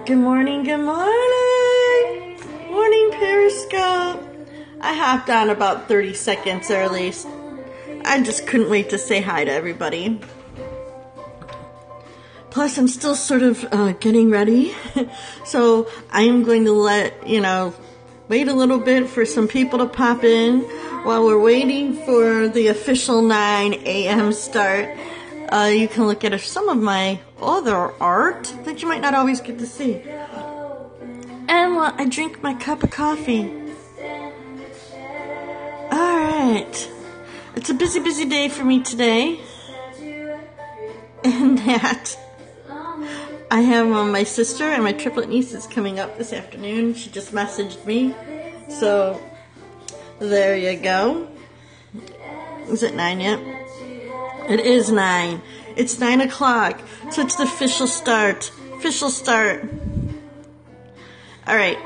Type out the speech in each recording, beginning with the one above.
Good morning, good morning. Morning, Periscope. I hopped on about 30 seconds early. I just couldn't wait to say hi to everybody. Plus, I'm still sort of getting ready. So I am going to wait a little bit for some people to pop in while we're waiting for the official 9 a.m. start. You can look at some of my other art that you might not always get to see. And while I drink my cup of coffee. Alright. It's a busy, busy day for me today. And that I have my sister and my triplet nieces coming up this afternoon. She just messaged me. So, there you go. Is it 9 yet? It is 9. It's 9 o'clock. So it's the official start. Official start. Alright.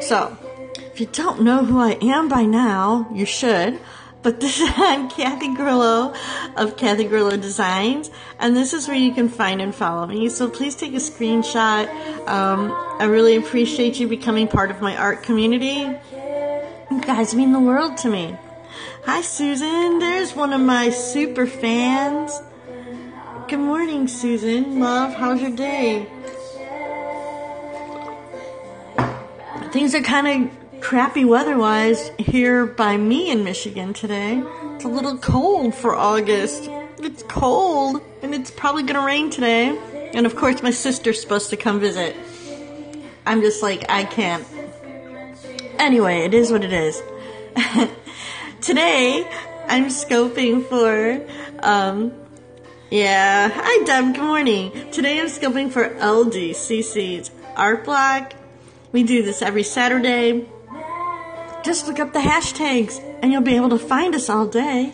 So, if you don't know who I am by now, you should. But I'm Kathy Grillo of Kathy Grillo Designs. And this is where you can find and follow me. So please take a screenshot. I really appreciate you becoming part of my art community. You guys mean the world to me. Hi, Susan. There's one of my super fans. Good morning, Susan. Love, how's your day? Things are kind of crappy weather-wise here by me in Michigan today. It's a little cold for August. It's cold, and it's probably going to rain today. And, of course, my sister's supposed to come visit. I'm just like, I can't. Anyway, it is what it is. Today, I'm scoping for, hi Deb, good morning. Today I'm scoping for LDCC's art block. We do this every Saturday. Just look up the hashtags and you'll be able to find us all day.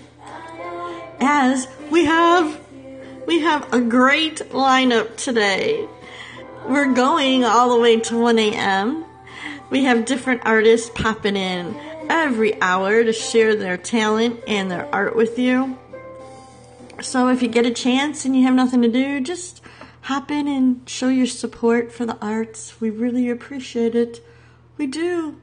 As we have a great lineup today. We're going all the way to 1 a.m. We have different artists popping in every hour to share their talent and their art with you. So if you get a chance and you have nothing to do, just hop in and show your support for the arts. We really appreciate it. We do.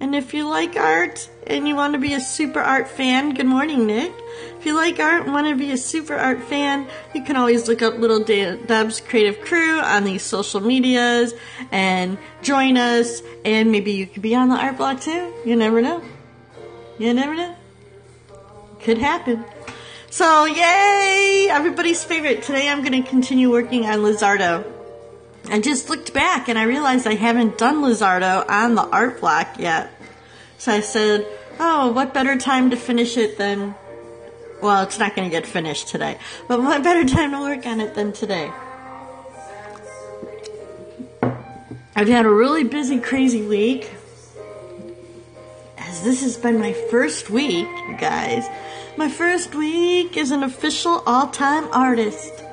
And if you like art and you want to be a super art fan, good morning, Nick. If you like art and want to be a super art fan, you can always look up Little Deb's Creative Crew on these social medias and join us. And maybe you could be on the art block too. You never know. You never know. Could happen. So, yay! Everybody's favorite. Today I'm going to continue working on Lizardo. I just looked back and I realized I haven't done Lizardo on the art block yet. So I said, oh, what better time to finish it than... Well, it's not going to get finished today. But what better time to work on it than today? I've had a really busy, crazy week. As this has been my first week, you guys. My first week as an official all-time artist.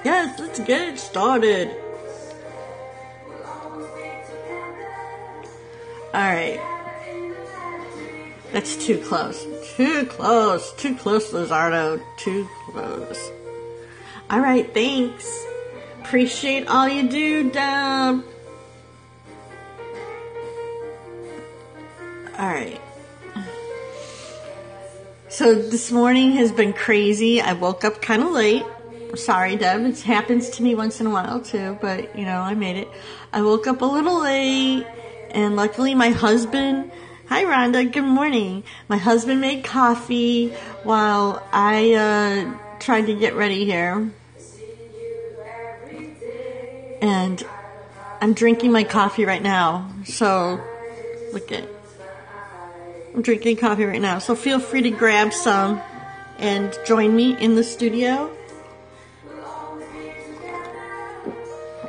Yes, let's get it started. Alright. That's too close. Too close. Too close, Lizardo. Too close. Alright, thanks. Appreciate all you do, Deb. Alright. So this morning has been crazy. I woke up kind of late. Sorry, Deb. It happens to me once in a while, too. But, I made it. I woke up a little late. And luckily my husband... Hi, Rhonda. Good morning. My husband made coffee while I tried to get ready here. And I'm drinking my coffee right now. So, look at... I'm drinking coffee right now. So feel free to grab some and join me in the studio.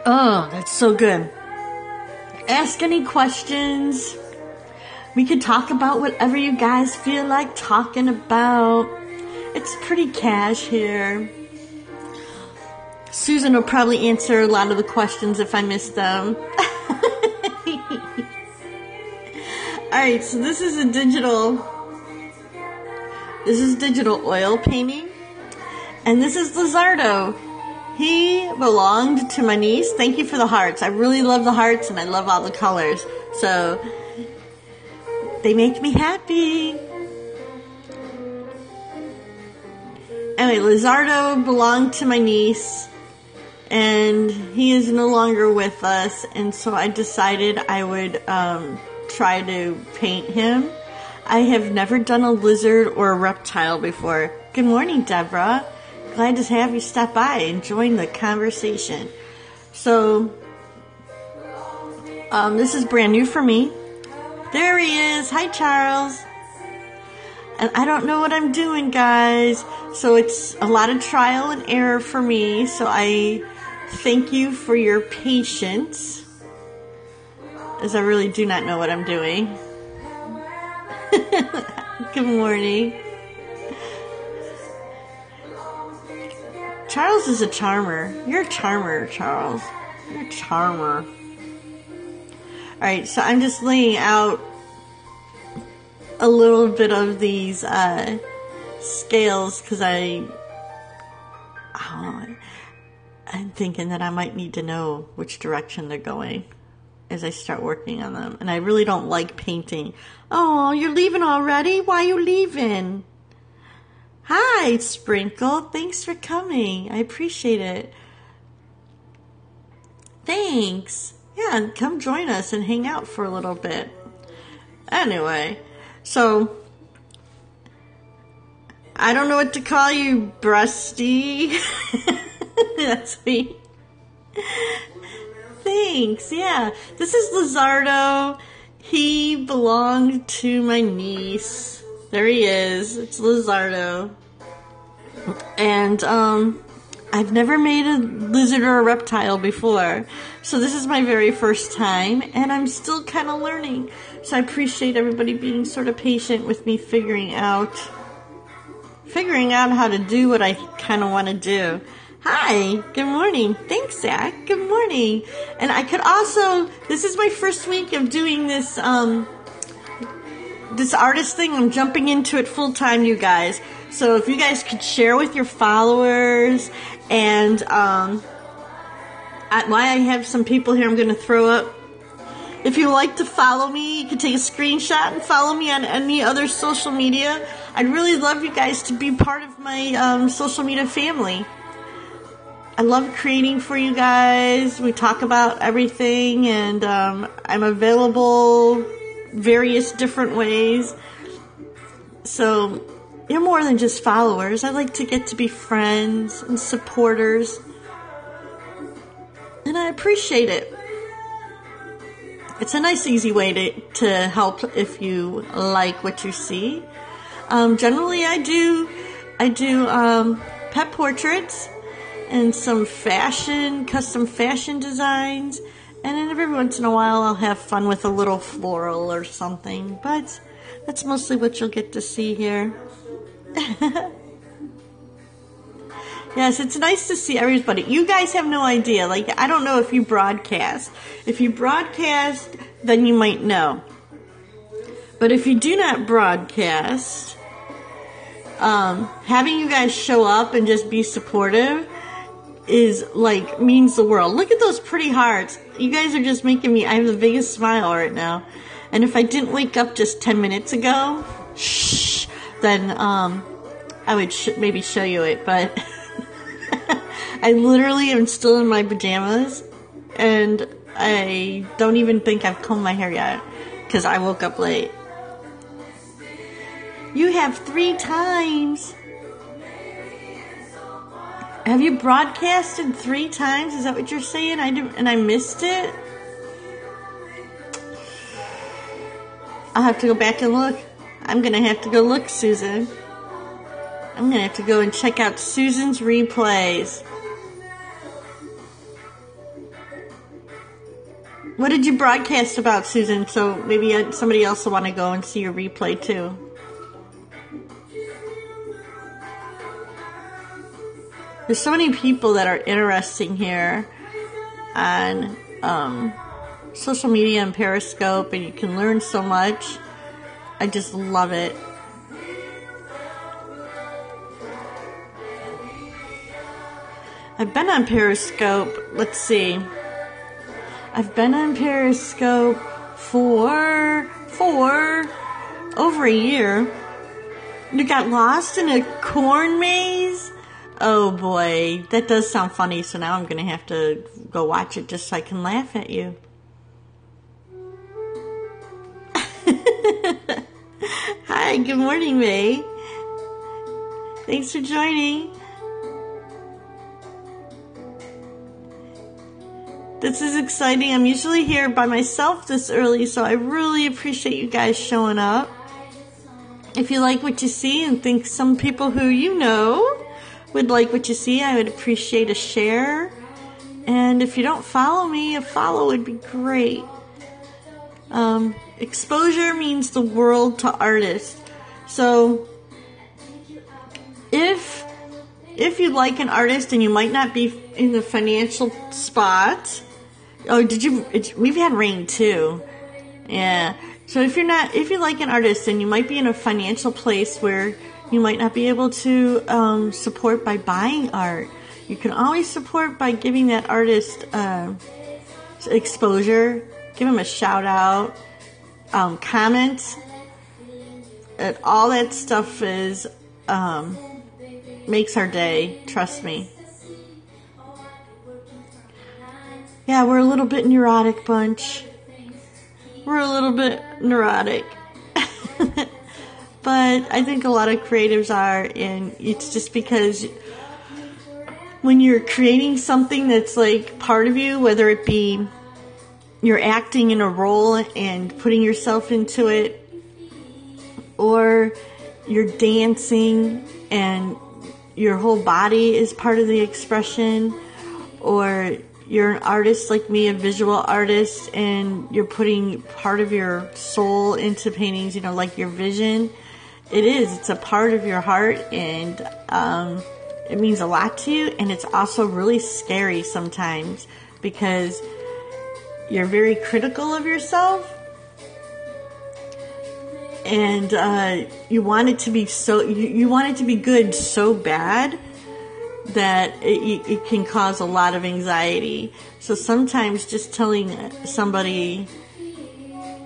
Oh, that's so good. Ask any questions. We could talk about whatever you guys feel like talking about. It's pretty cash here. Susan will probably answer a lot of the questions if I miss them. Alright, so this is digital oil painting. And this is Lizardo. He belonged to my niece. Thank you for the hearts. I really love the hearts and I love all the colors. So they make me happy. Anyway, Lizardo belonged to my niece and he is no longer with us. And so I decided I would try to paint him. I have never done a lizard or a reptile before. Good morning, Deborah. Glad to have you stop by and join the conversation. So, this is brand new for me. There he is. Hi, Charles. And I don't know what I'm doing, guys. So it's a lot of trial and error for me. So I thank you for your patience, as I really do not know what I'm doing. Good morning. Charles is a charmer. You're a charmer, Charles. You're a charmer. Alright, so I'm just laying out a little bit of these scales because I'm thinking that I might need to know which direction they're going as I start working on them. And I really don't like painting. Oh, you're leaving already? Why are you leaving? Hi, Sprinkle. Thanks for coming. I appreciate it. Thanks. Yeah, come join us and hang out for a little bit. Anyway, so I don't know what to call you, Brusty. That's me. Thanks. Yeah, this is Lizardo. He belonged to my niece. There he is. It's Lizardo. And I've never made a lizard or a reptile before. So this is my very first time. And I'm still kind of learning. So I appreciate everybody being sort of patient with me figuring out how to do what I kind of want to do. Hi. Good morning. Thanks, Zach. Good morning. And I could also, this is my first week of doing this this artist thing. I'm jumping into it full time, you guys. So if you guys could share with your followers, and why I have some people here I'm going to throw up. If you like to follow me, you can take a screenshot and follow me on any other social media. I'd really love you guys to be part of my social media family. I love creating for you guys. We talk about everything, and I'm available various different ways. So you're more than just followers. I like to get to be friends and supporters, and I appreciate it. It's a nice, easy way to help if you like what you see. Generally, I do pet portraits and some custom fashion designs. And then every once in a while I'll have fun with a little floral or something. But that's mostly what you'll get to see here. Yes, it's nice to see everybody. You guys have no idea. Like, I don't know if you broadcast. If you broadcast, then you might know. But if you do not broadcast, having you guys show up and just be supportive is like means the world. Look at those pretty hearts. You guys are just making me, I have the biggest smile right now. And if I didn't wake up just 10 minutes ago, then I would maybe show you it, but I literally am still in my pajamas, and I don't even think I've combed my hair yet because I woke up late. You have 3 times. Have you broadcasted 3 times? Is that what you're saying? I missed it? I'll have to go back and look. I'm going to have to go look, Susan. I'm going to have to go and check out Susan's replays. What did you broadcast about, Susan? So maybe somebody else will want to go and see your replay too. There's so many people that are interesting here on social media and Periscope, and you can learn so much. I just love it. I've been on Periscope. Let's see. I've been on Periscope for over a year. You got lost in a corn maze? Oh boy, that does sound funny, so now I'm going to have to go watch it just so I can laugh at you. Hi, good morning, May. Thanks for joining. This is exciting. I'm usually here by myself this early, so I really appreciate you guys showing up. If you like what you see and think some people who you know would like what you see, I would appreciate a share. And if you don't follow me, a follow would be great. Exposure means the world to artists. So if you like an artist and you might not be in the financial spot, we've had rain too. Yeah. So if you like an artist and you might be in a financial place where you might not be able to support by buying art, you can always support by giving that artist exposure. Give him a shout out, comment. All that stuff is makes our day. Trust me. Yeah, we're a little bit neurotic bunch. We're a little bit neurotic. But I think a lot of creatives are, and it's just because when you're creating something that's like part of you, whether it be you're acting in a role and putting yourself into it, or you're dancing and your whole body is part of the expression, or you're an artist like me, a visual artist, and you're putting part of your soul into paintings, like your vision. It's a part of your heart, and it means a lot to you, and it's also really scary sometimes because you're very critical of yourself, and you want it to be you want it to be good so bad that it can cause a lot of anxiety. So sometimes just telling somebody,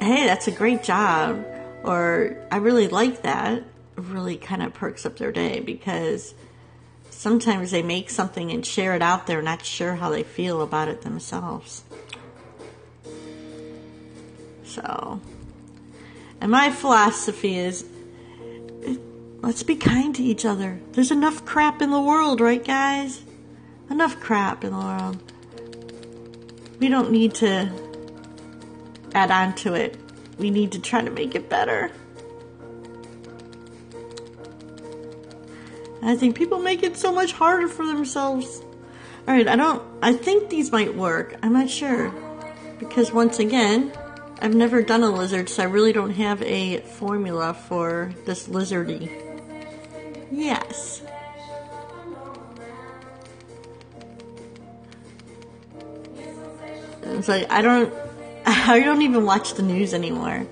hey, that's a great job, or I really like that, really kind of perks up their day, because sometimes they make something and share it out there, not sure how they feel about it themselves. So, and my philosophy is, let's be kind to each other. There's enough crap in the world, right, guys? Enough crap in the world. We don't need to add on to it. We need to try to make it better. I think people make it so much harder for themselves. Alright, I think these might work. I'm not sure. Because once again, I've never done a lizard, so I really don't have a formula for this lizardy. Yes. It's like, I don't even watch the news anymore.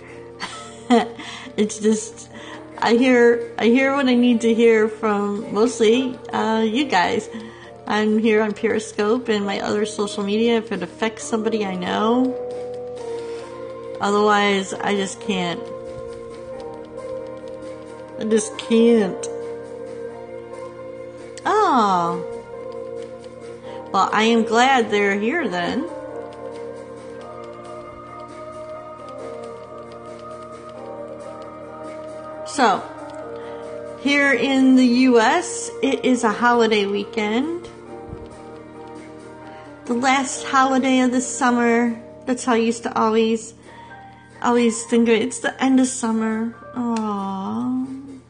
It's just, I hear what I need to hear from mostly you guys. I'm here on Periscope and my other social media if it affects somebody I know. Otherwise, I just can't. I just can't. Oh. Well, I am glad they're here then. So, here in the U.S., it is a holiday weekend. The last holiday of the summer. That's how I used to always think of it. It's the end of summer. Aww.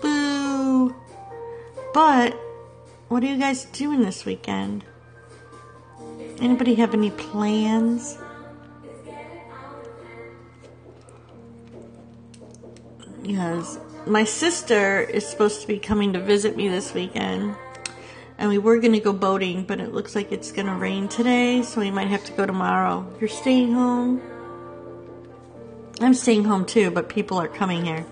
Boo. But, what are you guys doing this weekend? Anybody have any plans? Yes. My sister is supposed to be coming to visit me this weekend. And we were going to go boating, but it looks like it's going to rain today, so we might have to go tomorrow. You're staying home? I'm staying home too, but people are coming here.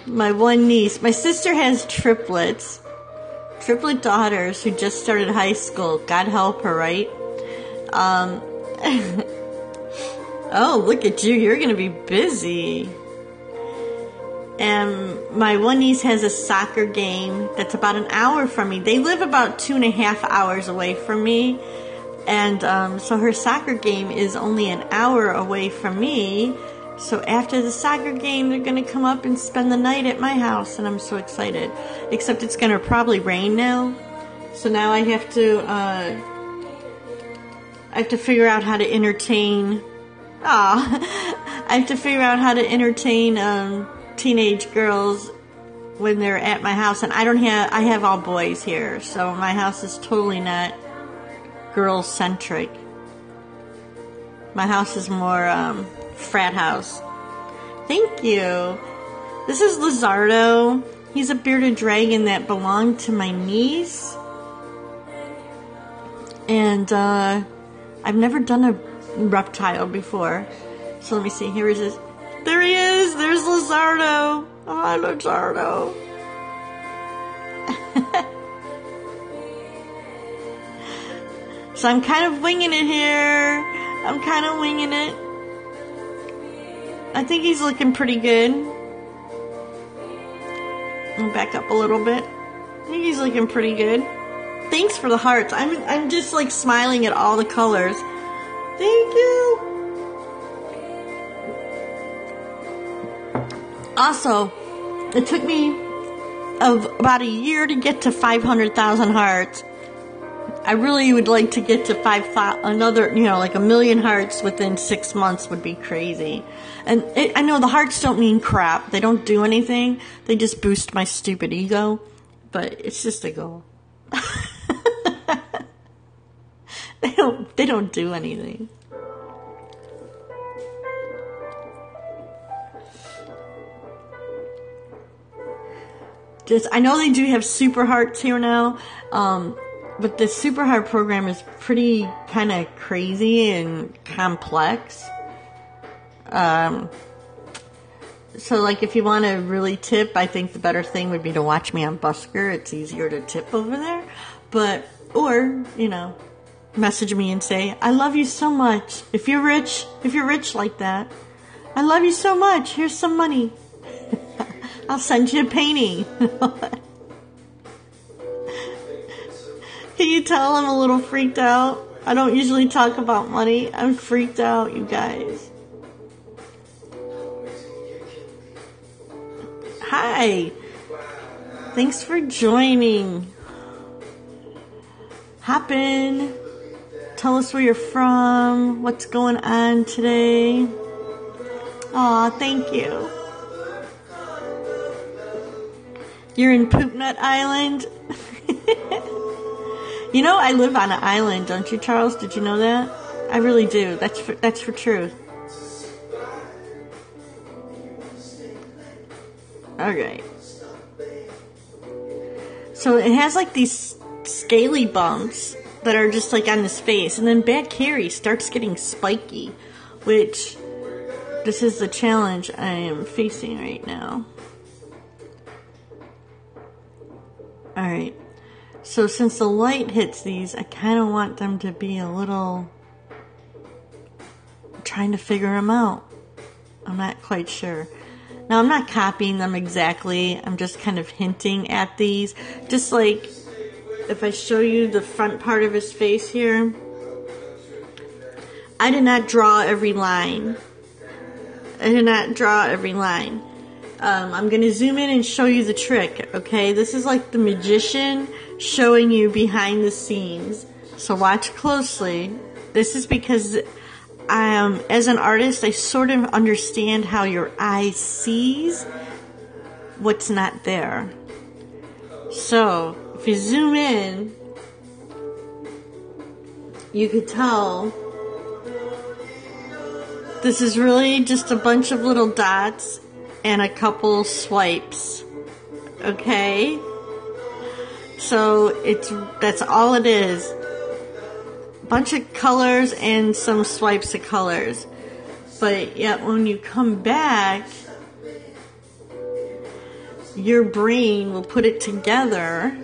my one niece. My sister has triplets. Triplet daughters who just started high school. God help her, right? Oh, look at you. You're going to be busy. And my one niece has a soccer game that's about an hour from me. They live about 2.5 hours away from me. And so her soccer game is only an hour away from me. So after the soccer game, they're going to come up and spend the night at my house. And I'm so excited. Except it's going to probably rain now. So now I have to figure out how to entertain. I have to figure out how to entertain teenage girls when they're at my house. And I have all boys here. So my house is totally not girl-centric. My house is more frat house. Thank you. This is Lizardo. He's a bearded dragon that belonged to my niece. And I've never done a reptile before. So let me see. Here he is. There he is. There's Lizardo. Hi, Lizardo. So I'm kind of winging it here. I'm kind of winging it. I think he's looking pretty good. I'll back up a little bit. I think he's looking pretty good. Thanks for the hearts. I'm just like smiling at all the colors. Thank you. Also, it took me about a year to get to 500,000 hearts. I really would like to get to like 1 million hearts within 6 months would be crazy. And I know the hearts don't mean crap. They don't do anything. They just boost my stupid ego. But it's just a goal. They don't do anything. I know they do have super hearts here now. But the Super Heart program is pretty kind of crazy and complex. So like if you want to really tip, I think the better thing would be to watch me on Busker. It's easier to tip over there. Or, message me and say, I love you so much. If you're rich like that, I love you so much. Here's some money. I'll send you a painting. Can you tell I'm a little freaked out? I don't usually talk about money. I'm freaked out, you guys. Hi. Thanks for joining. Hop in. Tell us where you're from. What's going on today? Aw, thank you. You're in Poop Nut Island? I live on an island, don't you, Charles? Did you know that? I really do. That's for truth. Okay. So it has like these scaly bumps that are just like on his face, and then back here he starts getting spiky, which this is the challenge I am facing right now. Alright. So since the light hits these, I kind of want them to be a little... I'm trying to figure them out. I'm not quite sure. Now, I'm not copying them exactly. I'm just kind of hinting at these. Just like if I show you the front part of his face here. I did not draw every line. I'm going to zoom in and show you the trick, okay? This is like the magician showing you behind the scenes. So watch closely. This is because as an artist, I sort of understand how your eye sees what's not there. So if you zoom in, you could tell this is really just a bunch of little dots and a couple swipes. Okay? So that's all it is. Bunch of colors and some swipes of colors. But yet when you come back, your brain will put it together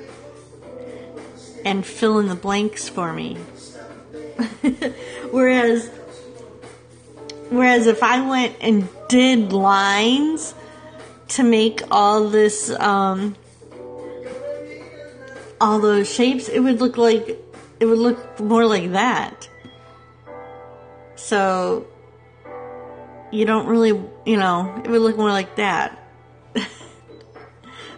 and fill in the blanks for me. Whereas if I went and did lines to make all this, all those shapes, it would look more like that. So you don't really, it would look more like that. A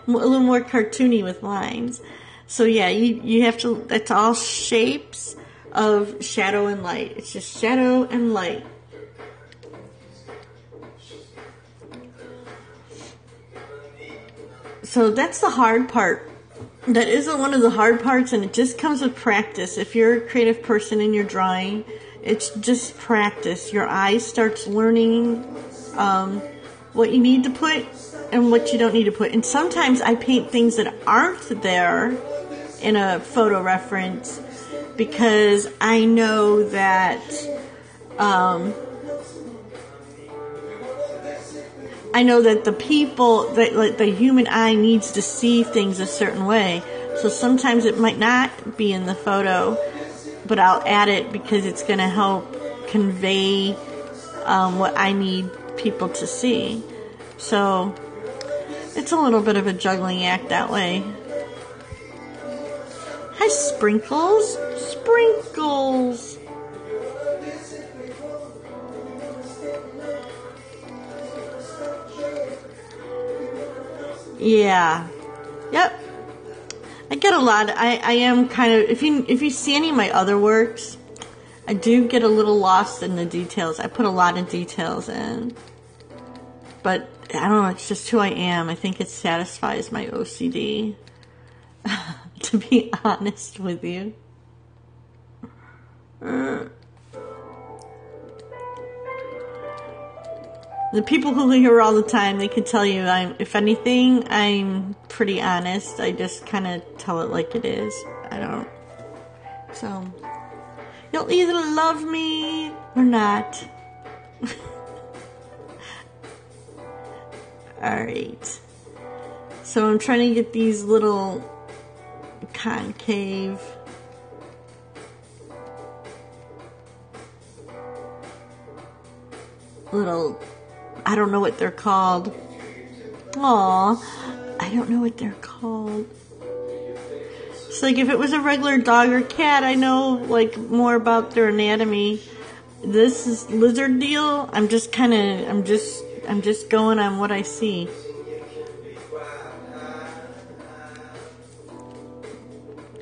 little more cartoony with lines. So yeah, you have to, that's all shapes of shadow and light. It's just shadow and light. So that's the hard part. That isn't one of the hard parts, and it just comes with practice. If you're a creative person and you're drawing, it's just practice. Your eye starts learning what you need to put and what you don't need to put. And sometimes I paint things that aren't there in a photo reference because I know that the people, that like the human eye needs to see things a certain way. So sometimes it might not be in the photo, but I'll add it because it's going to help convey what I need people to see. So it's a little bit of a juggling act that way. Hi, Sprinkles. Sprinkles. Yeah. Yep. I get a lot. I am kind of, if you see any of my other works, I do get a little lost in the details. I put a lot of details in. But I don't know, it's just who I am. I think it satisfies my OCD. To be honest with you. The people who are here all the time, they can tell you, if anything, I'm pretty honest. I just kind of tell it like it is. I don't. So, you'll either love me or not. Alright. So I'm trying to get these little concave little, I don't know what they're called. Aw, I don't know what they're called. It's like if it was a regular dog or cat, I know like more about their anatomy. This is lizard deal. I'm just going on what I see.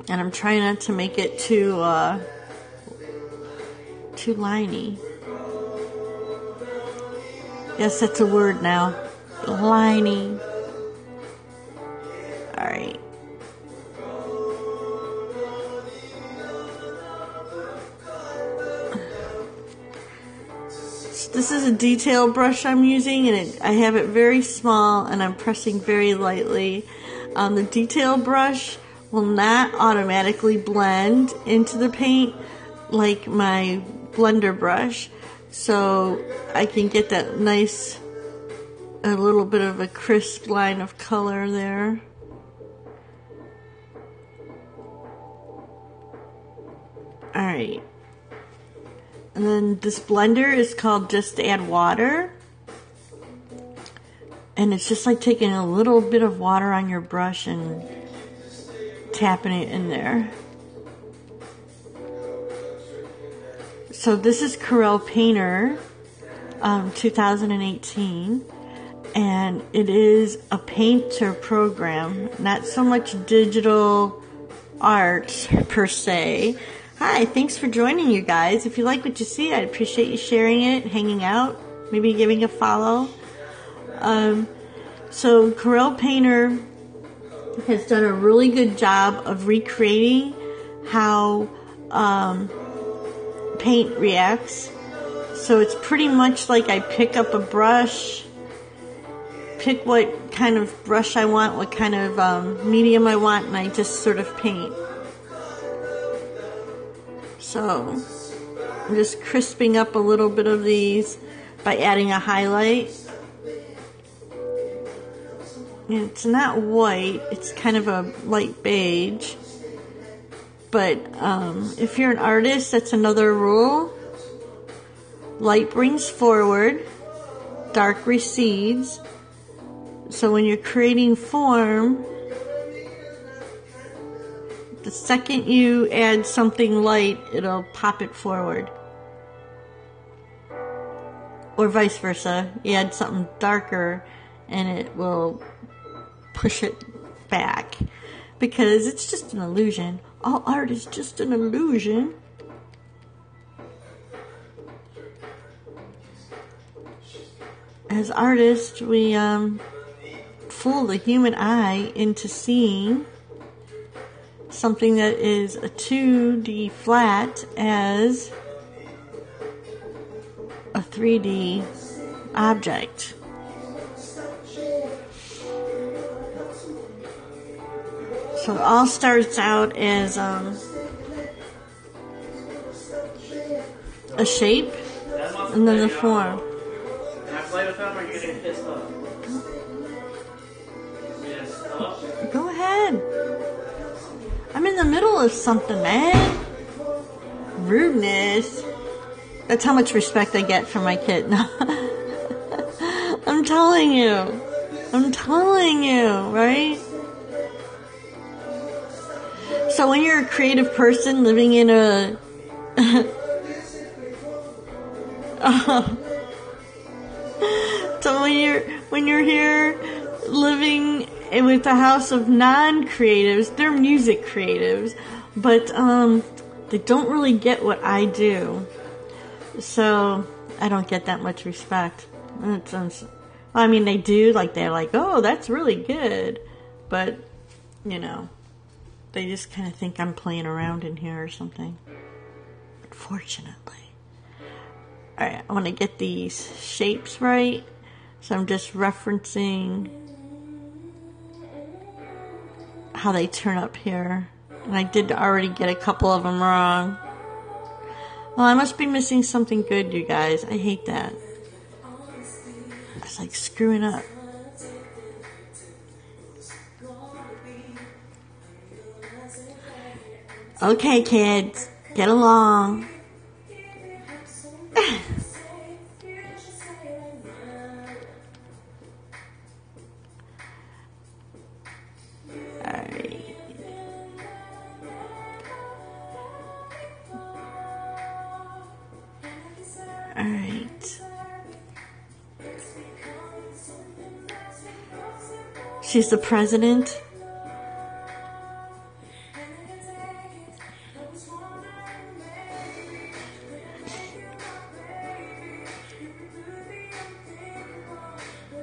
And I'm trying not to make it too liney. Yes, that's a word now. Liney. Alright. So this is a detail brush I'm using, and I have it very small, and I'm pressing very lightly. The detail brush will not automatically blend into the paint like my blender brush, so I can get that nice, a little bit of a crisp line of color there. Alright, and then this blender is called Just Add Water, and it's just like taking a little bit of water on your brush and tapping it in there. So this is Corel Painter 2018, and it is a painter program, not so much digital art per se. Hi, thanks for joining, you guys. If you like what you see, I'd appreciate you sharing it, hanging out, maybe giving a follow. So Corel Painter has done a really good job of recreating how paint reacts. So it's pretty much like I pick up a brush, pick what kind of brush I want, what kind of medium I want, and I just sort of paint. So I'm just crisping up a little bit of these by adding a highlight. It's not white, it's kind of a light beige. But if you're an artist, that's another rule. Light brings forward, dark recedes. So when you're creating form, the second you add something light, it'll pop it forward. Or vice versa. You add something darker and it will push it back. Because it's just an illusion. All art is just an illusion. As artists, we fool the human eye into seeing something that is a 2D flat as a 3D object. So it all starts out as a shape and then the form. Can I play with them or are you getting pissed off? Yes. Hello? Go ahead. I'm in the middle of something, man. Rudeness. That's how much respect I get from my kid. No. I'm telling you, right? So when you're a creative person living in a so when you're here living with a house of non-creatives, they're music creatives, but they don't really get what I do. So I don't get that much respect. I mean, they do, like they're like, oh, that's really good, but they just kind of think I'm playing around in here or something. Unfortunately. Alright, I want to get these shapes right. So I'm just referencing how they turn up here. And I did already get a couple of them wrong. Well, I must be missing something good, you guys. I hate that. It's like screwing up. Okay, kids, get along. Alright. Alright. She's the president.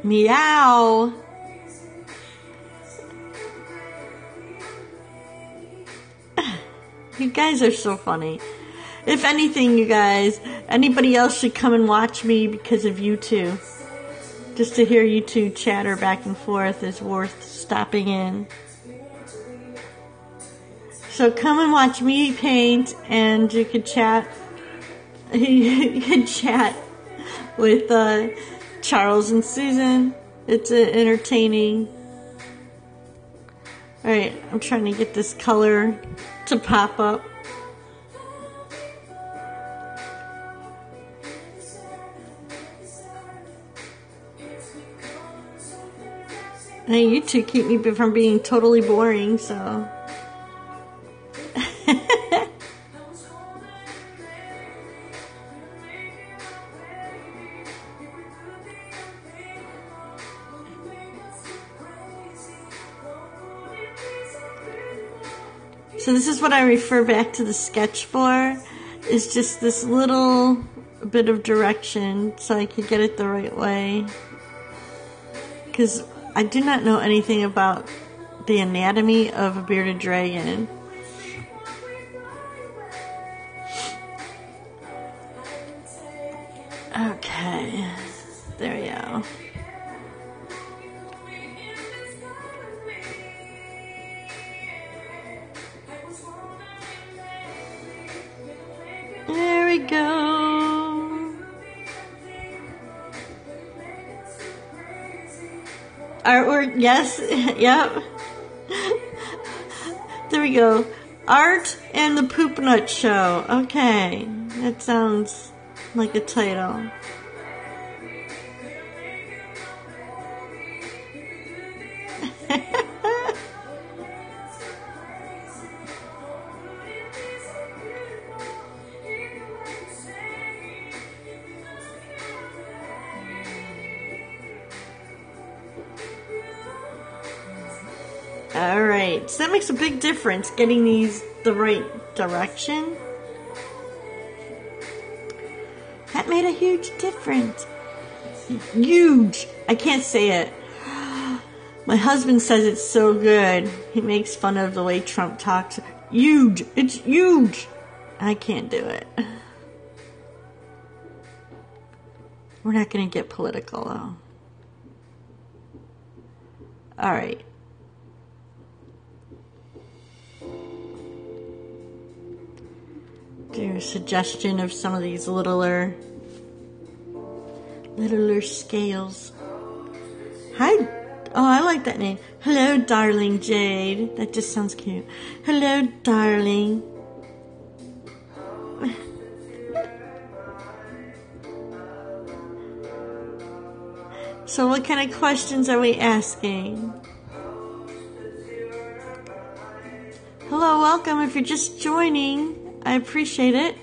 Meow. You guys are so funny. If anything, you guys, anybody else should come and watch me because of you two. Just to hear you two chatter back and forth is worth stopping in. So come and watch me paint, and you can chat. You can chat with Charles and Susan. It's entertaining. Alright, I'm trying to get this color to pop up. Hey, you two keep me from being totally boring, so. So this is what I refer back to the sketch for, is just this little bit of direction so I could get it the right way. Because I do not know anything about the anatomy of a bearded dragon. Okay, there we go. There we go. Artwork, yes, yep. There we go. Art and the Poop Nut Show. Okay, that sounds like a title. Alright, so that makes a big difference, getting these the right direction. That made a huge difference. Huge! I can't say it. My husband says it's so good. He makes fun of the way Trump talks. Huge! It's huge! I can't do it. We're not going to get political, though. Alright. Do a suggestion of some of these littler scales. Hi. Oh, I like that name. Hello, darling Jade. That just sounds cute. Hello, darling. So what kind of questions are we asking? Hello, welcome. If you're just joining, I appreciate it.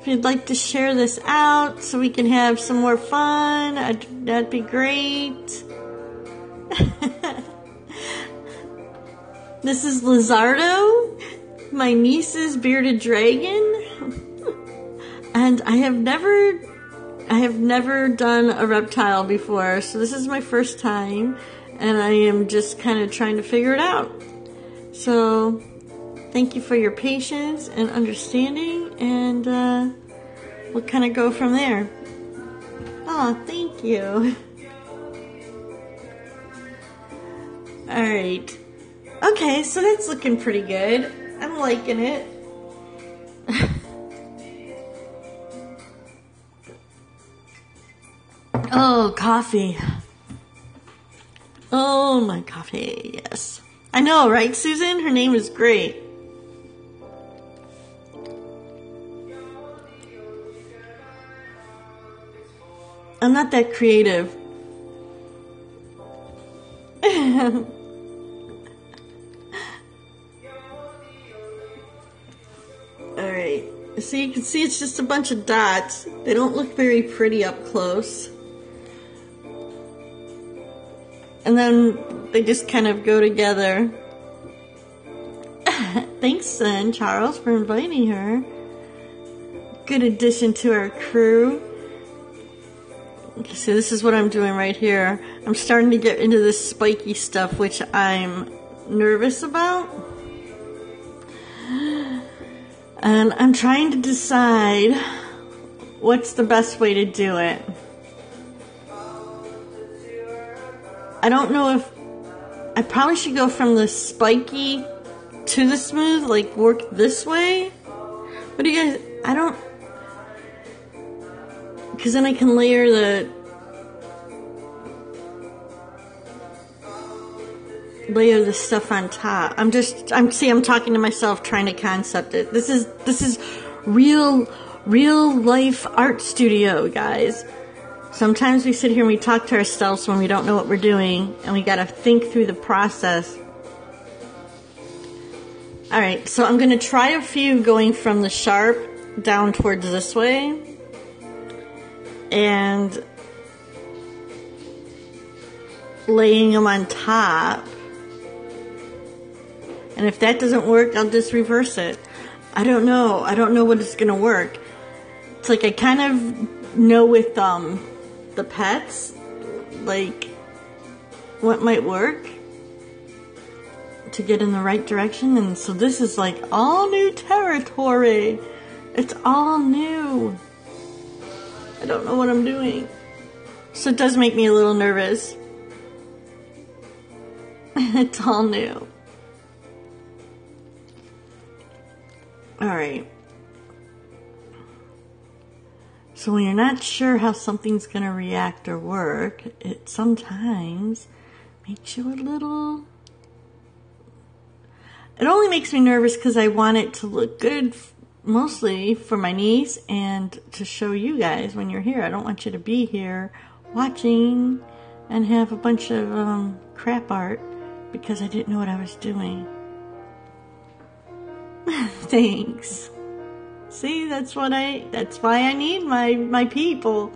If you'd like to share this out so we can have some more fun, that'd be great. This is Lizardo, my niece's bearded dragon, and I have never done a reptile before, so this is my first time, and I am just kind of trying to figure it out. So thank you for your patience and understanding, and we'll kind of go from there. Oh, thank you. Alright. Okay, so that's looking pretty good. I'm liking it. Oh, coffee. Oh, my coffee, yes. I know, right, Susan? Her name is great. I'm not that creative. Alright, so you can see it's just a bunch of dots. They don't look very pretty up close. And then they just kind of go together. Thanks, son, Charles, for inviting her. Good addition to our crew. Okay, so this is what I'm doing right here. I'm starting to get into this spiky stuff, which I'm nervous about. And I'm trying to decide what's the best way to do it. I don't know if I probably should go from the spiky to the smooth, like work this way. What do you guys, I don't, because then I can layer the stuff on top. I'm talking to myself, trying to concept it. This is real life art studio, guys. Sometimes we sit here and we talk to ourselves when we don't know what we're doing, and we gotta think through the process. Alright, so I'm gonna try a few going from the sharp down towards this way. And laying them on top. And if that doesn't work, I'll just reverse it. I don't know what is gonna work. It's like I kind of know with the pets, like what might work to get in the right direction. And so this is like all new territory. It's all new. I don't know what I'm doing. So it does make me a little nervous. It's all new. Alright. So when you're not sure how something's going to react or work, it sometimes makes you a little... It only makes me nervous because I want it to look good, mostly for my niece and to show you guys when you're here. I don't want you to be here watching and have a bunch of crap art because I didn't know what I was doing. Thanks. See, that's why I need my people.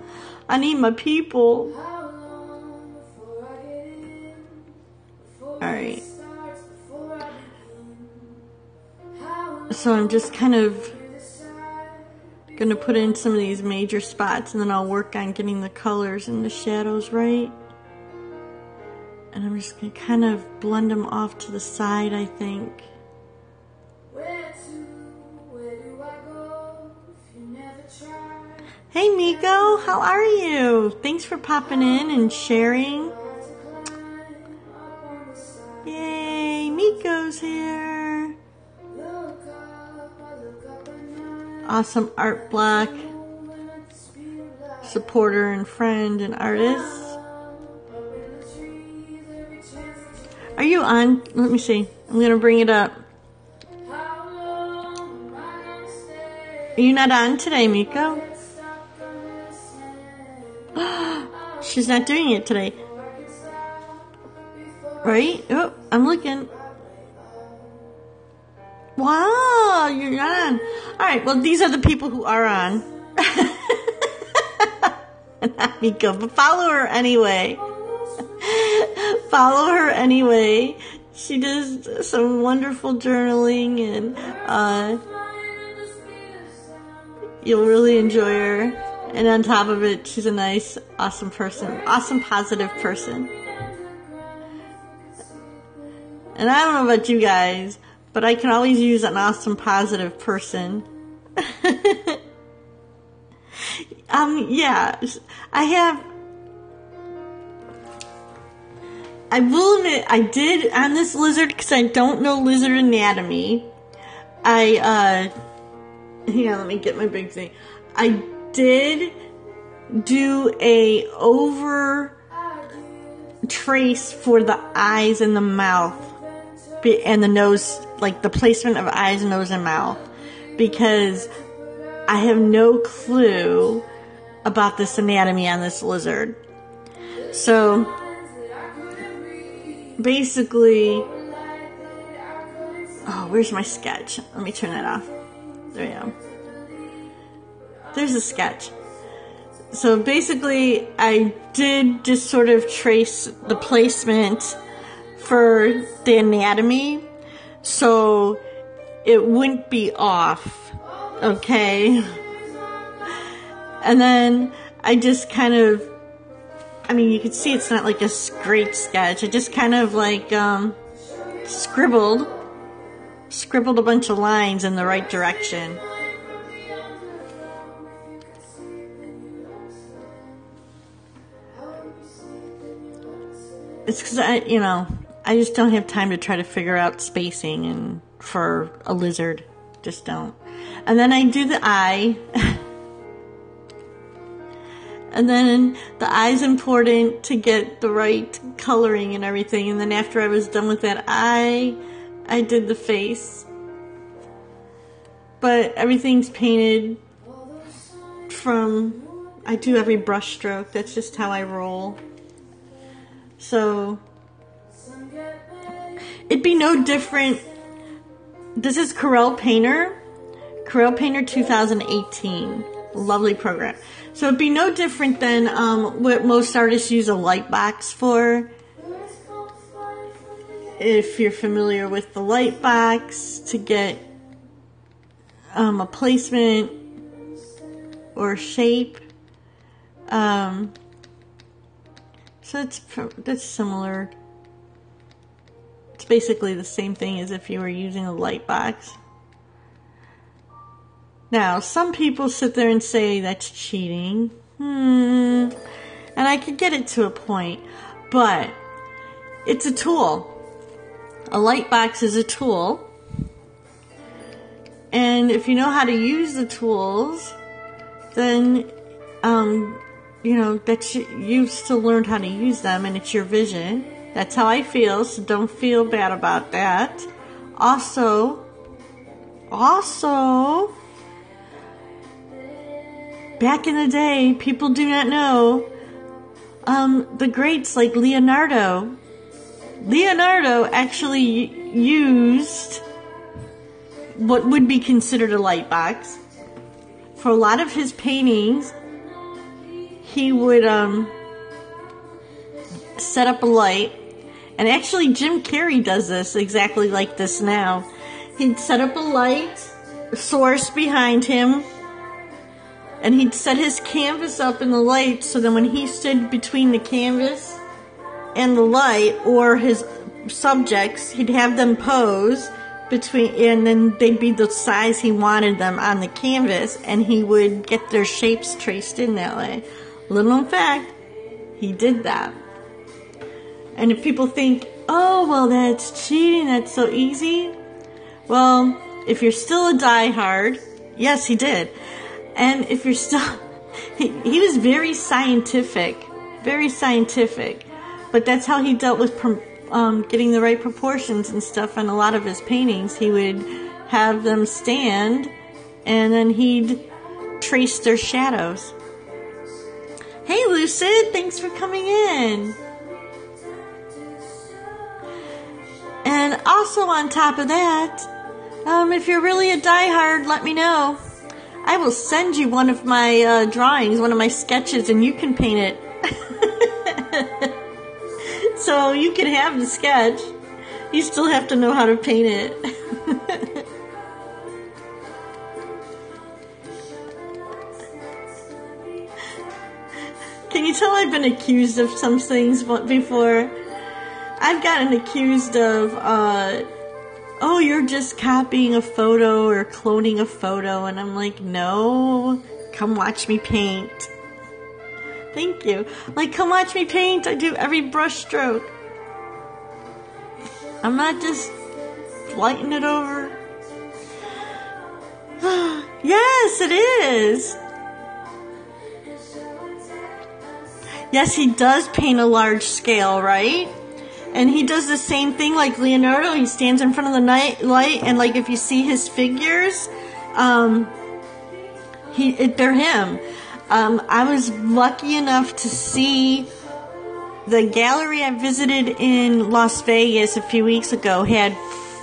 I need my people. Alright. So I'm just kind of gonna put in some of these major spots and then I'll work on getting the colors and the shadows right. And I'm just gonna kind of blend them off to the side, I think. Hey Miko, how are you? Thanks for popping in and sharing. Yay, Miko's here. Awesome art block. Supporter and friend and artist. Are you on? Let me see. I'm going to bring it up. Are you not on today, Miko? She's not doing it today. Right? Oh, I'm looking. Wow, you're not on. Alright, well, these are the people who are on. Not Miko, but follow her anyway. Follow her anyway. She does some wonderful journaling and you'll really enjoy her. And on top of it, she's a nice, awesome person. Awesome, positive person. And I don't know about you guys, but I can always use an awesome, positive person. Yeah, I will admit, I did on this lizard, because I don't know lizard anatomy. Hang on, let me get my big thing. I did do a over trace for the eyes and the mouth and the nose, like the placement of eyes, nose, and mouth, because I have no clue about this anatomy on this lizard. So basically, oh, where's my sketch? Let me turn that off. There we go. There's a sketch. So basically, I did just sort of trace the placement for the anatomy so it wouldn't be off, okay? And then I just kind of, I mean, you can see it's not like a great sketch. I just kind of like scribbled a bunch of lines in the right direction. It's because I just don't have time to try to figure out spacing and for a lizard. Just don't. And then I do the eye. And then the eye's important to get the right coloring and everything. And then after I was done with that eye, I did the face. But everything's painted from, I do every brush stroke. That's just how I roll. So it'd be no different. This is Corel Painter 2018. Lovely program. So it'd be no different than what most artists use a light box for. If you're familiar with the light box to get a placement or shape. So that's similar. It's basically the same thing as if you were using a light box. Now, some people sit there and say that's cheating. And I could get it to a point. But it's a tool. A light box is a tool. And if you know how to use the tools, then that you've still learned how to use them and it's your vision. That's how I feel, so don't feel bad about that. Also, back in the day, people do not know, the greats like Leonardo actually used what would be considered a light box. For a lot of his paintings, he would set up a light. And actually, Jim Carrey does this exactly like this now. He'd set up a light source behind him, and he'd set his canvas up in the light, so then when he stood between the canvas and the light, or his subjects, he'd have them pose between, and then they'd be the size he wanted them on the canvas, and he would get their shapes traced in that way. Little known fact, he did that. And if people think, oh, well, that's cheating, that's so easy. Well, if you're still a diehard, yes, he did. And if you're still, he was very scientific. But that's how he dealt with getting the right proportions and stuff on a lot of his paintings. He would have them stand, and then he'd trace their shadows. Hey, Lucid, thanks for coming in. And also on top of that, if you're really a diehard, let me know. I will send you one of my drawings, one of my sketches, and you can paint it. So you can have the sketch. You still have to know how to paint it. Can you tell I've been accused of some things before? I've gotten accused of, oh, you're just copying a photo or cloning a photo. And I'm like, no, come watch me paint. Thank you. Like, come watch me paint. I do every brush stroke. I'm not just lighting it over. Yes, it is. Yes, he does paint a large scale, right? And he does the same thing like Leonardo. He stands in front of the light, and like if you see his figures, they're him. I was lucky enough to see the gallery I visited in Las Vegas a few weeks ago had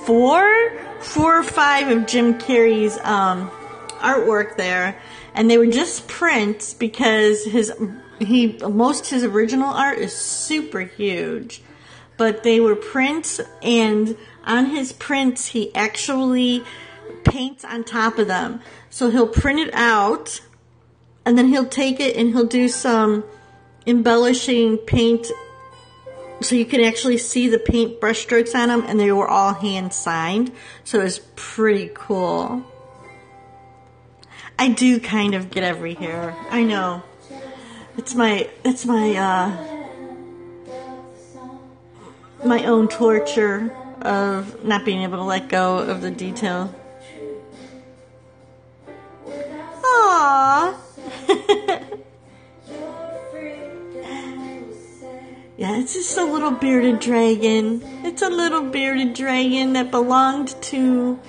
four or five of Jim Carrey's artwork there, and they were just prints because his original art is super huge. But they were prints, and on his prints, he actually paints on top of them. So he'll print it out, and then he'll take it and he'll do some embellishing paint so you can actually see the paint brush strokes on them, and they were all hand signed. So it was pretty cool. I do kind of get every hair. I know. It's my own torture of not being able to let go of the detail. Aww. Yeah, it's just a little bearded dragon. It's a little bearded dragon that belonged to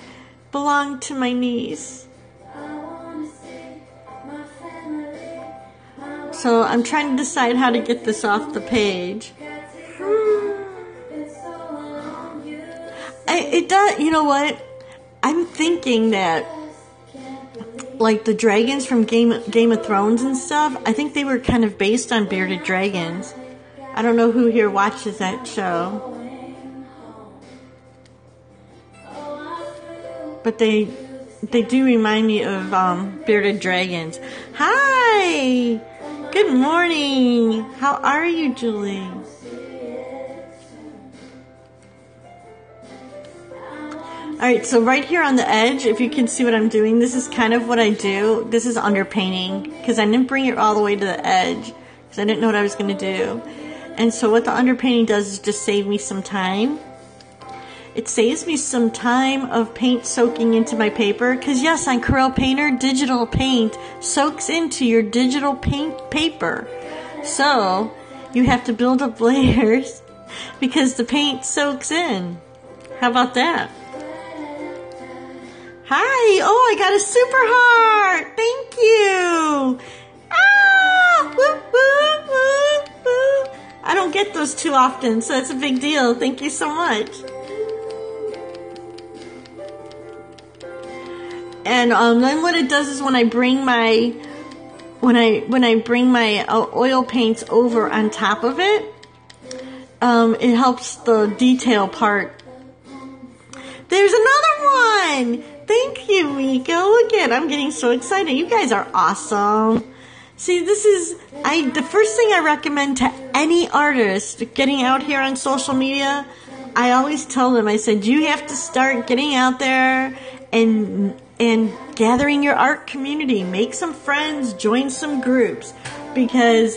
my niece. So I'm trying to decide how to get this off the page. It does, you know what? I'm thinking that, like the dragons from Game of Thrones and stuff, I think they were kind of based on bearded dragons. I don't know who here watches that show. But they do remind me of bearded dragons. Hi! Good morning! How are you, Julie? Alright, so right here on the edge, if you can see what I'm doing, this is kind of what I do. This is underpainting, because I didn't bring it all the way to the edge, because I didn't know what I was going to do. And so what the underpainting does is just save me some time. it saves me some time of paint soaking into my paper. Because yes, on Corel Painter, digital paint soaks into your digital paint paper. So you have to build up layers because the paint soaks in. How about that? Hi! Oh, I got a super heart! Thank you! Ah! Woo, woo, woo, woo. I don't get those too often, so it's a big deal. Thank you so much. And then what it does is when I bring my oil paints over on top of it, it helps the detail part. There's another one! Thank you, Miko. Look at, I'm getting so excited. You guys are awesome. See, this is the first thing I recommend to any artist getting out here on social media. I always tell them, I said, you have to start getting out there and gathering your art community. Make some friends, join some groups, because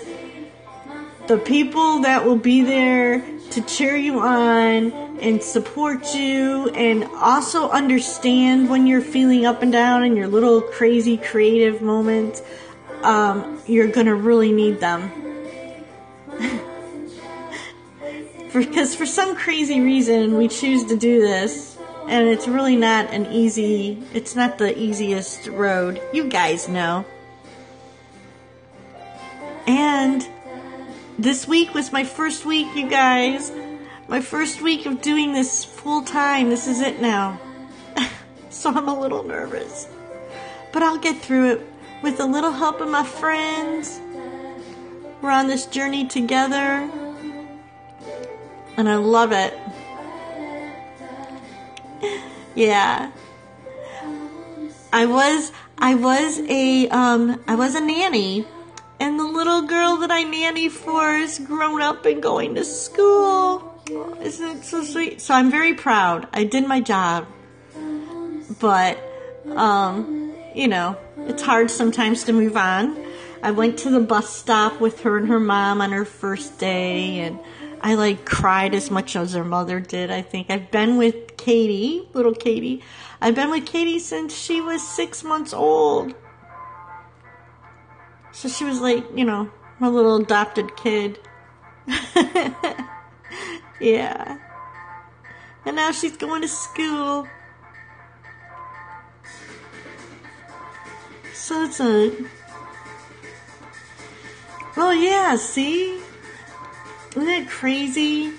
the people that will be there to cheer you on and support you and also understand when you're feeling up and down in your little crazy creative moments, you're going to really need them. Because for some crazy reason we choose to do this, and it's really not it's not the easiest road. You guys know. And this week was my first week, you guys. My first week of doing this full time. This is it now. So I'm a little nervous. But I'll get through it with a little help of my friends. We're on this journey together. And I love it. Yeah. I was a nanny. And the little girl that I nanny for is grown up and going to school. Isn't it so sweet? So I'm very proud. I did my job. But, it's hard sometimes to move on. I went to the bus stop with her and her mom on her first day, and I cried as much as her mother did, I think. I've been with Katie, little Katie. I've been with Katie since she was 6 months old. So she was my little adopted kid. Yeah. And now she's going to school. So it's well, yeah, see? Isn't that crazy?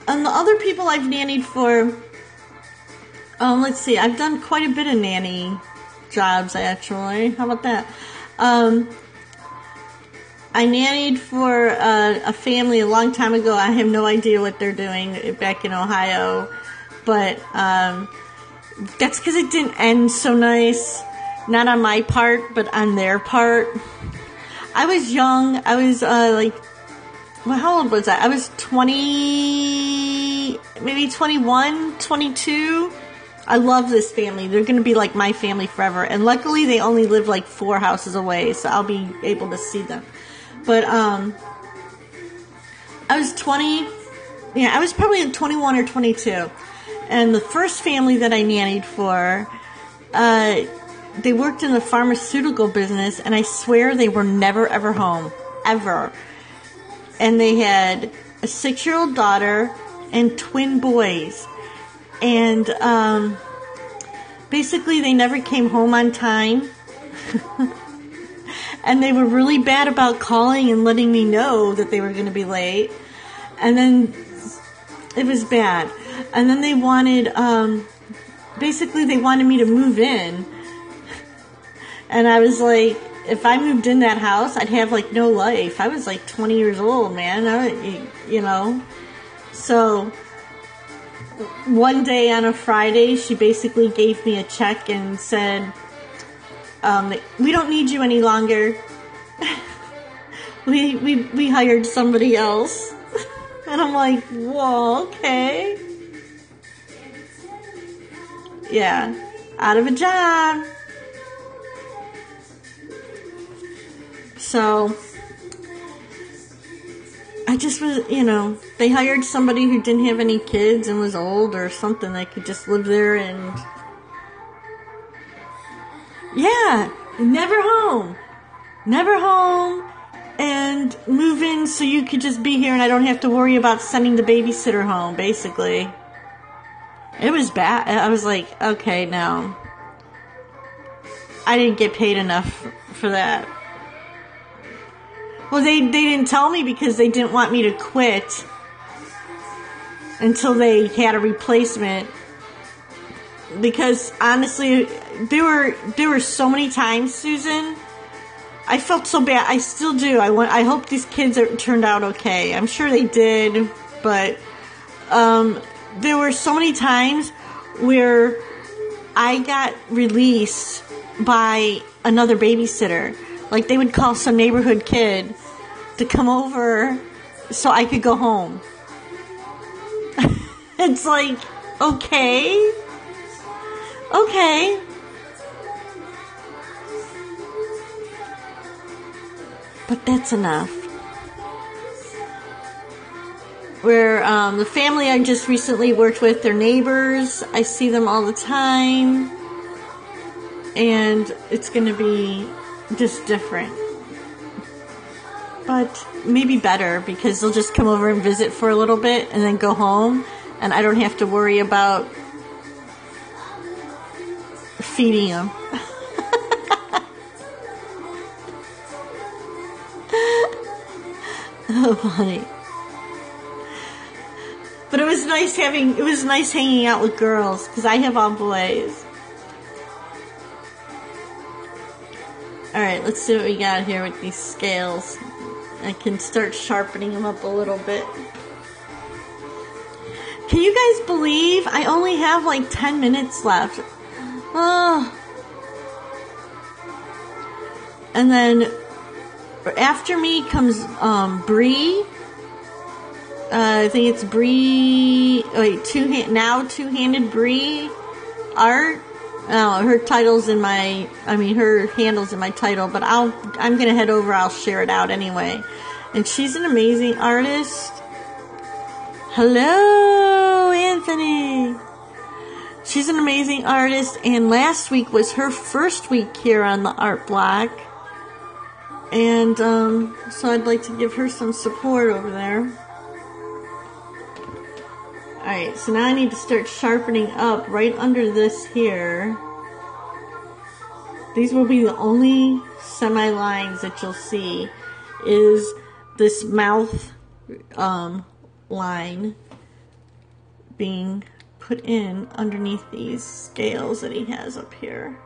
And the other people I've nannied for, let's see, I've done quite a bit of nanny jobs, actually. How about that? I nannied for a family a long time ago. I have no idea what they're doing back in Ohio. But that's because it didn't end so nice. Not on my part, but on their part. I was young. I was how old was I? I was 20, maybe 21, 22. I love this family. They're going to be like my family forever. And luckily they only live 4 houses away, so I'll be able to see them. But I was 20. Yeah, I was probably 21 or 22. And the first family that I nannied for, they worked in the pharmaceutical business, and I swear they were never, ever home. Ever. And they had a 6-year-old daughter and twin boys. And basically they never came home on time. And they were really bad about calling and letting me know that they were going to be late. And then it was bad. And then they wanted, they wanted me to move in. And I was like, if I moved in that house, I'd have no life. I was 20 years old, man. So one day on a Friday, she basically gave me a check and said, we don't need you any longer. we hired somebody else. And I'm like, whoa, okay. Yeah, out of a job. So I I just was, they hired somebody who didn't have any kids and was old or something that could just live there and... Yeah, never home. Never home. And move in so you could just be here and I don't have to worry about sending the babysitter home, basically. It was bad. I was like, okay, no. I didn't get paid enough for that. Well, they didn't tell me because they didn't want me to quit until they had a replacement. Because honestly, there were so many times, Susan, I felt so bad. I still do. I hope these kids turned out okay. I'm sure they did, but there were so many times where I got released by another babysitter. Like they would call some neighborhood kid to come over so I could go home. It's like, okay. But that's enough. Where the family I just recently worked with, they're neighbors. I see them all the time. And it's going to be just different. But maybe better because they'll just come over and visit for a little bit and then go home. And I don't have to worry about feeding them. Oh, funny. But it was nice hanging out with girls because I have all boys. Alright, let's see what we got here with these scales. I can start sharpening them up a little bit. Can you guys believe I only have like 10 minutes left? Oh. And then after me comes Bree. I think it's Bree. Wait, two-handed Bree art. Oh, her title's in my. Her handle's in my title. But I'm gonna head over. I'll share it out anyway. And she's an amazing artist. Hello, Anthony. She's an amazing artist, and last week was her first week here on the art block. And so I'd like to give her some support over there. Alright, so now I need to start sharpening up right under this here. These will be the only semi-lines that you'll see, is this mouth line being put in underneath these scales that he has up here.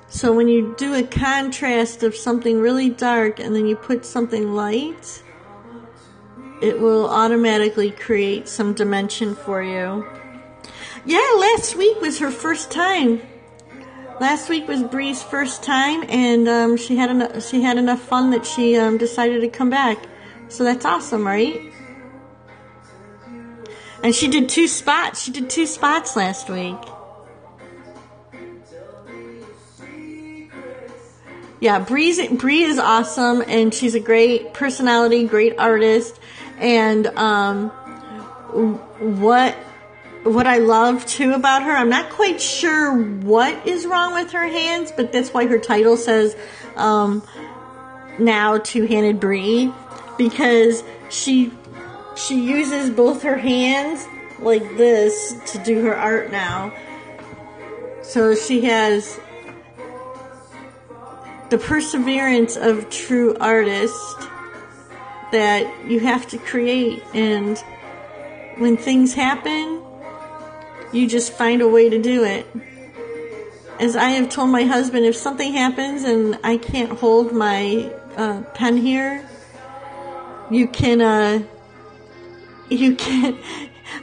So when you do a contrast of something really dark and then you put something light, it will automatically create some dimension for you. Yeah, last week was her first time. Last week was Bree's first time, and she had enough fun that she decided to come back. So that's awesome, right? And she did 2 spots. She did 2 spots last week. Yeah, Bree is awesome, and she's a great personality, great artist, and what I love too about her, I'm not quite sure what is wrong with her hands, but that's why her title says now Two-Handed Bree, because she uses both her hands like this to do her art now. So she has the perseverance of true artist that you have to create, and when things happen, you just find a way to do it. As I have told my husband, if something happens and I can't hold my pen here, you can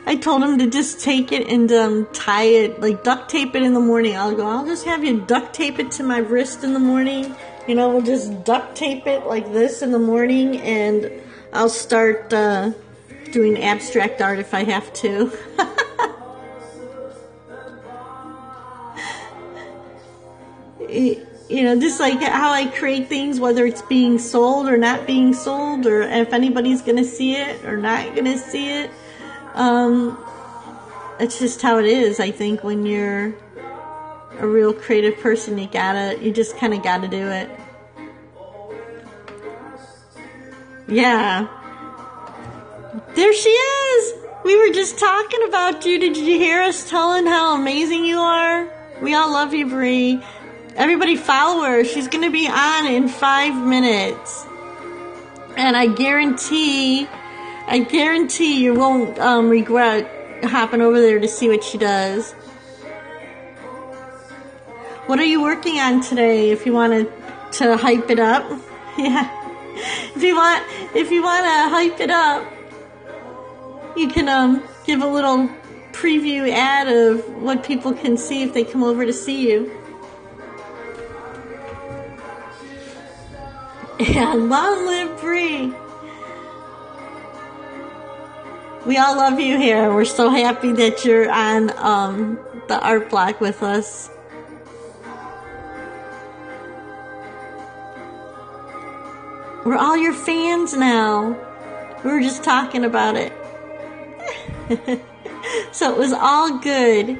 I told him to just take it and tie it, like duct tape it in the morning. I'll just have you duct tape it to my wrist in the morning. We'll just duct tape it like this in the morning, and I'll start doing abstract art if I have to. just like how I create things, whether it's being sold or not being sold, or if anybody's going to see it or not going to see it. It's just how it is. I think when you're a real creative person, you just kind of gotta do it. Yeah. There she is! We were just talking about you. Did you hear us telling how amazing you are? We all love you, Bree. Everybody follow her. She's gonna be on in 5 minutes. And I guarantee you won't regret hopping over there to see what she does. What are you working on today? If you want to hype it up, yeah. If you want to hype it up, you can give a little preview ad of what people can see if they come over to see you. Yeah, long live Bree. We all love you here. We're so happy that you're on the art block with us. We're all your fans now. We were just talking about it. So it was all good.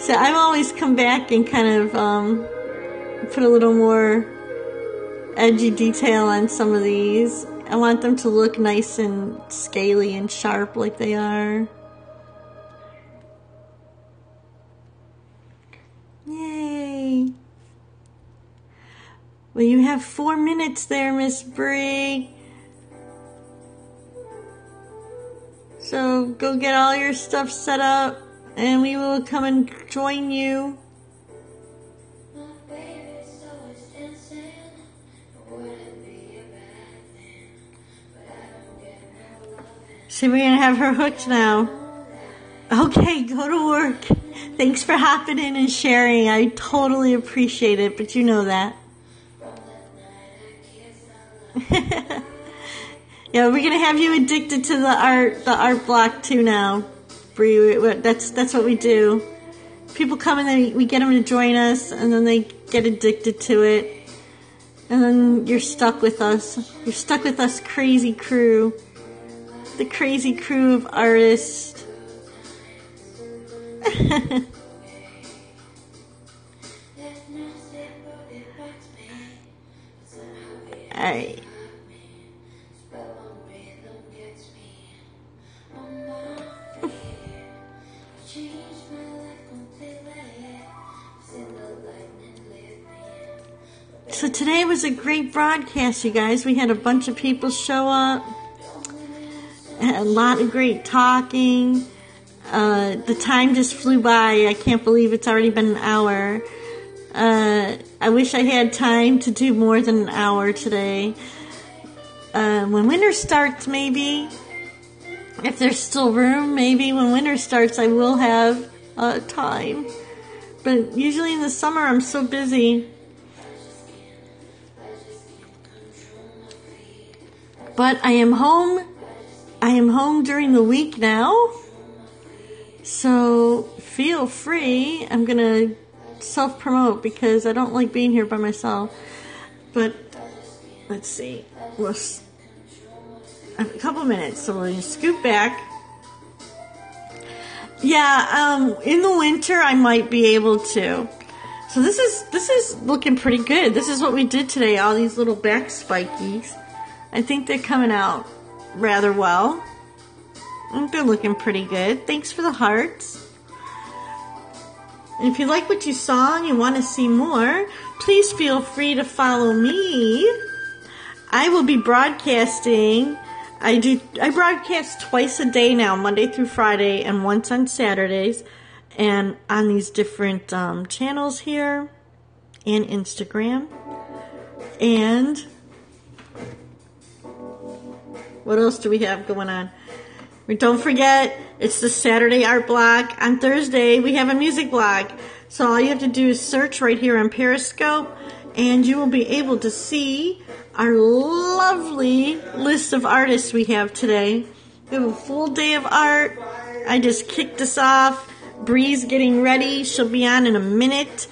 So I've always come back and kind of put a little more edgy detail on some of these. I want them to look nice and scaly and sharp like they are. Yay! Well, you have 4 minutes there, Miss Bree. So go get all your stuff set up, and we will come and join you. So we're going to have her hooked now. Okay, go to work. Thanks for hopping in and sharing. I totally appreciate it, but you know that. Yeah, we're going to have you addicted to the art block too now. Bree, that's what we do. People come and we get them to join us, and then they get addicted to it. And then you're stuck with us. You're stuck with us crazy crew. The crazy crew of artists. Alright. So today was a great broadcast, you guys. We had a bunch of people show up. A lot of great talking. The time just flew by. I can't believe it's already been an hour. I wish I had time to do more than an hour today. When winter starts, maybe. If there's still room, maybe when winter starts I will have time. But usually in the summer I'm so busy. But I am home. I am home during the week now. So feel free. I'm going to self-promote because I don't like being here by myself. But let's see. A couple minutes, so we'll scoot back. Yeah, in the winter I might be able to. So this is looking pretty good. This is what we did today. All these little back spikies. I think they're coming out rather well. They're looking pretty good. Thanks for the hearts. And if you like what you saw and you want to see more, please feel free to follow me. I will be broadcasting. I broadcast twice a day now, Monday through Friday, and once on Saturdays, and on these different channels here, and Instagram. And what else do we have going on? Don't forget, it's the Saturday art block. On Thursday, we have a music block. So all you have to do is search right here on Periscope, and you will be able to see our lovely list of artists we have today. We have a full day of art. I just kicked us off. Bree's getting ready. She'll be on in a minute.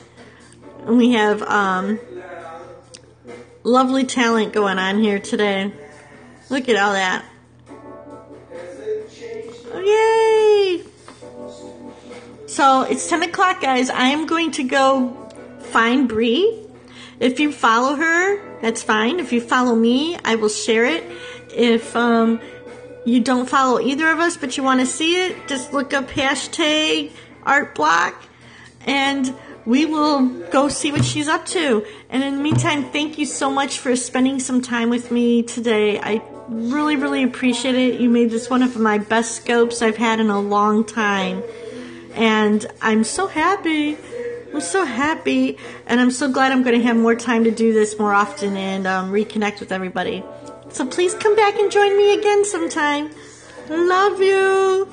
And we have lovely talent going on here today. Look at all that. Yay! So it's 10 o'clock, guys. I am going to go find Bree. If you follow her, that's fine. If you follow me, I will share it. If you don't follow either of us, but you want to see it, just look up hashtag #ArtBlock, and we will go see what she's up to. And in the meantime, thank you so much for spending some time with me today. I really, really appreciate it. You made this one of my best scopes I've had in a long time. And I'm so happy. I'm so happy. And I'm so glad I'm going to have more time to do this more often and reconnect with everybody. So please come back and join me again sometime. Love you.